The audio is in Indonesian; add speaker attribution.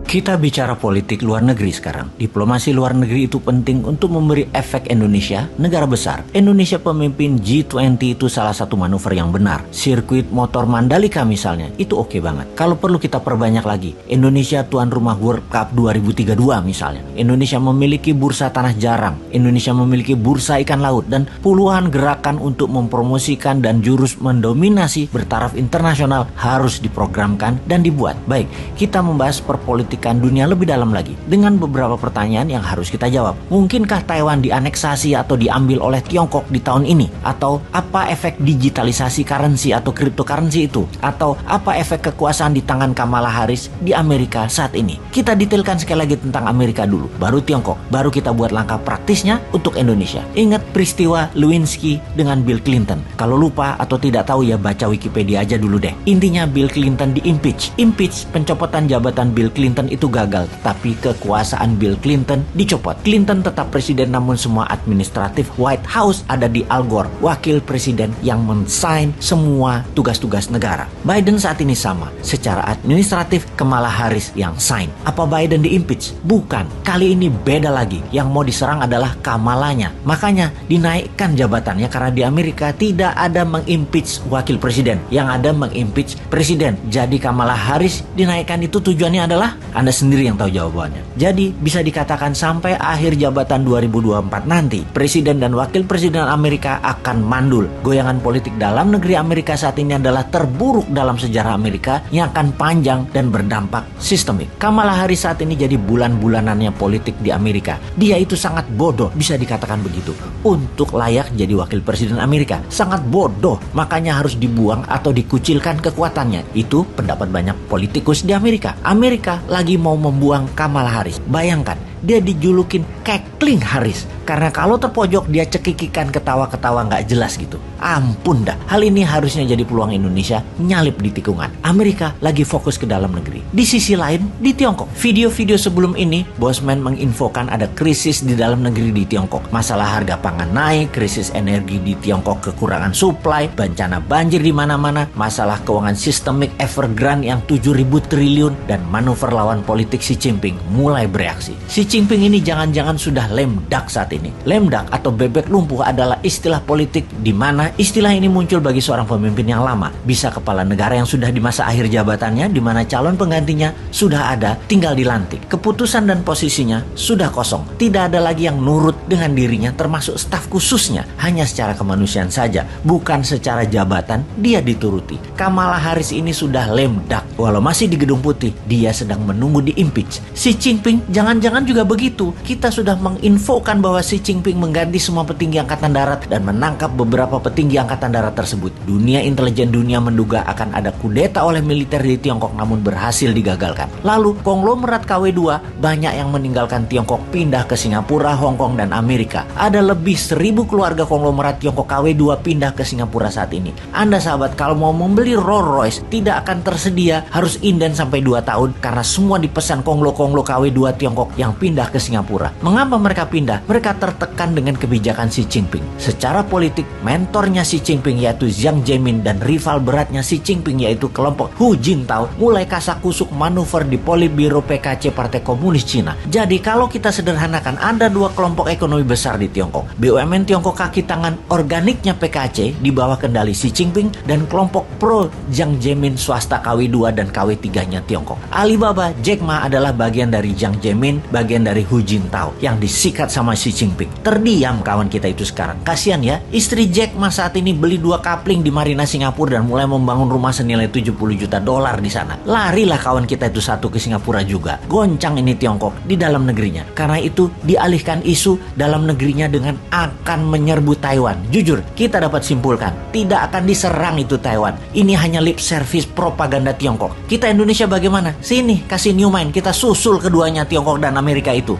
Speaker 1: Kita bicara politik luar negeri sekarang. Diplomasi luar negeri itu penting untuk memberi efek Indonesia, negara besar. Indonesia pemimpin G20 itu salah satu manuver yang benar. Sirkuit motor Mandalika misalnya, itu oke banget. Kalau perlu kita perbanyak lagi. Indonesia tuan rumah World Cup 2032 misalnya. Indonesia memiliki bursa tanah jarang. Indonesia memiliki bursa ikan laut. Dan puluhan gerakan untuk mempromosikan dan jurus mendominasi bertaraf internasional harus diprogramkan dan dibuat. Baik, kita membahas perpolitikan dunia lebih dalam lagi dengan beberapa pertanyaan yang harus kita jawab. Mungkinkah Taiwan dianeksasi atau diambil oleh Tiongkok di tahun ini? Atau apa efek digitalisasi currency atau cryptocurrency itu? Atau apa efek kekuasaan di tangan Kamala Harris di Amerika saat ini? Kita detailkan sekali lagi tentang Amerika dulu, baru Tiongkok, baru kita buat langkah praktisnya untuk Indonesia. Ingat peristiwa Lewinsky dengan Bill Clinton. Kalau lupa atau tidak tahu ya baca Wikipedia aja dulu deh. Intinya Bill Clinton diimpeach. Impeach, pencopotan jabatan Bill Clinton itu gagal, tapi kekuasaan Bill Clinton dicopot. Clinton tetap presiden, namun semua administratif White House ada di Al Gore, wakil presiden yang men-sign semua tugas-tugas negara. Biden saat ini sama, secara administratif Kamala Harris yang sign. Apa Biden diimpeach? Bukan, kali ini beda lagi. Yang mau diserang adalah Kamalanya. Makanya dinaikkan jabatannya karena di Amerika tidak ada mengimpeach wakil presiden, yang ada mengimpeach presiden. Jadi Kamala Harris dinaikkan itu tujuannya adalah Anda sendiri yang tahu jawabannya. Jadi bisa dikatakan sampai akhir jabatan 2024 nanti, presiden dan wakil presiden Amerika akan mandul. Goyangan politik dalam negeri Amerika saat ini adalah terburuk dalam sejarah Amerika yang akan panjang dan berdampak sistemik. Kamala Harris saat ini jadi bulan-bulanannya politik di Amerika. Dia itu sangat bodoh, bisa dikatakan begitu, untuk layak jadi wakil presiden Amerika. Sangat bodoh, makanya harus dibuang atau dikucilkan kekuatannya. Itu pendapat banyak politikus di Amerika. Amerika lagi mau membuang Kamala Harris. Bayangkan, dia dijulukin Kekling Harris. Karena kalau terpojok dia cekikikan ketawa-ketawa nggak jelas gitu. Ampun dah, hal ini harusnya jadi peluang Indonesia nyalip di tikungan. Amerika lagi fokus ke dalam negeri. Di sisi lain, di Tiongkok. Video-video sebelum ini, Bosman menginfokan ada krisis di dalam negeri di Tiongkok. Masalah harga pangan naik, krisis energi di Tiongkok, kekurangan supply, bencana banjir di mana-mana, masalah keuangan sistemik Evergrande yang 7.000 triliun, dan manuver lawan politik Xi Jinping mulai bereaksi. Xi Jinping ini jangan-jangan sudah lemdak saat ini. Lemdak atau bebek lumpuh adalah istilah politik di mana istilah ini muncul bagi seorang pemimpin yang lama. Bisa kepala negara yang sudah di masa akhir jabatannya, di mana calon penggantinya sudah ada, tinggal dilantik. Keputusan dan posisinya sudah kosong. Tidak ada lagi yang nurut dengan dirinya, termasuk staf khususnya. Hanya secara kemanusiaan saja, bukan secara jabatan dia dituruti. Kamala Harris ini sudah lemdak. Walau masih di Gedung Putih, dia sedang menunggu diimpeach. Xi Jinping jangan-jangan juga begitu. Kita sudah menginfokan bahwa Xi Jinping mengganti semua petinggi angkatan darat dan menangkap beberapa petinggi angkatan darat tersebut. Dunia intelijen dunia menduga akan ada kudeta oleh militer di Tiongkok, namun berhasil digagalkan. Lalu konglomerat KW2 banyak yang meninggalkan Tiongkok, pindah ke Singapura, Hong Kong, dan Amerika. Ada lebih 1.000 keluarga konglomerat Tiongkok KW2 pindah ke Singapura saat ini. Anda sahabat, kalau mau membeli Rolls Royce tidak akan tersedia, harus inden sampai 2 tahun karena semua dipesan konglo-konglo KW2 Tiongkok yang pindah ke Singapura. Mengapa mereka pindah? Mereka tertekan dengan kebijakan Xi Jinping. Secara politik, mentornya Xi Jinping yaitu Jiang Zemin dan rival beratnya Xi Jinping yaitu kelompok Hu Jintao mulai kasak-kusuk manuver di Politbiro PKC Partai Komunis Cina. Jadi kalau kita sederhanakan, ada 2 kelompok ekonomi besar di Tiongkok. BUMN Tiongkok kaki tangan organiknya PKC di bawah kendali Xi Jinping, dan kelompok pro Jiang Zemin swasta KW2 dan KW3-nya Tiongkok. Alibaba, Jack Ma adalah bagian dari Jiang Zemin, bagian dari Hu Jintao yang disikat sama Xi Jinping. Terdiam kawan kita itu sekarang. Kasihan ya, istri Jack Ma saat ini beli 2 kapling di Marina Singapura dan mulai membangun rumah senilai 70 juta dolar di sana. Larilah kawan kita itu satu ke Singapura juga. Goncang ini Tiongkok di dalam negerinya. Karena itu dialihkan isu dalam negerinya dengan akan menyerbu Taiwan. Jujur, kita dapat simpulkan, tidak akan diserang itu Taiwan. Ini hanya lip service propaganda Tiongkok. Kita Indonesia bagaimana? Sini, kasih new mind, kita susul keduanya Tiongkok dan Amerika itu.